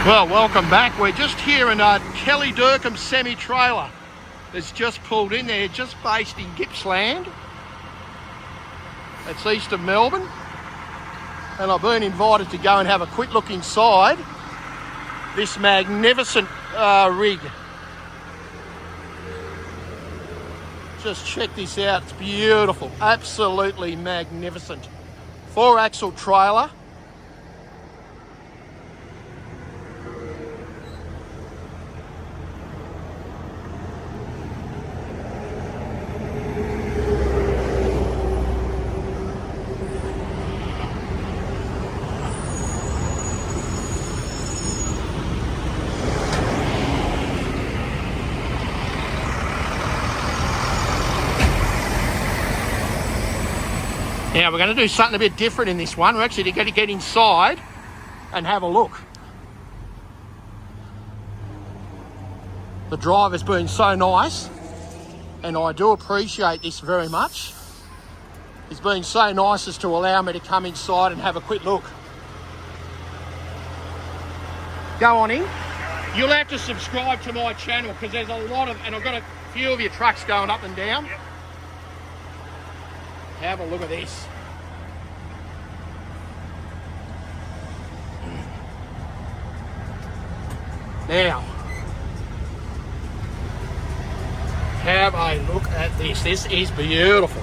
Well, welcome back. We're just here in a Kelly Durkin semi-trailer that's just pulled in there, just based in Gippsland. It's east of Melbourne. And I've been invited to go and have a quick look inside this magnificent rig. Just check this out. It's beautiful. Absolutely magnificent. 4-axle trailer. Now we're going to do something a bit different in this one. We're actually going to get inside and have a look. The driver's been so nice, and I do appreciate this very much. He's been so nice as to allow me to come inside and have a quick look. Go on in. You'll have to subscribe to my channel because there's a lot of, and I've got a few of your trucks going up and down. Yep. Have a look at this. Now, have a look at this. This is beautiful.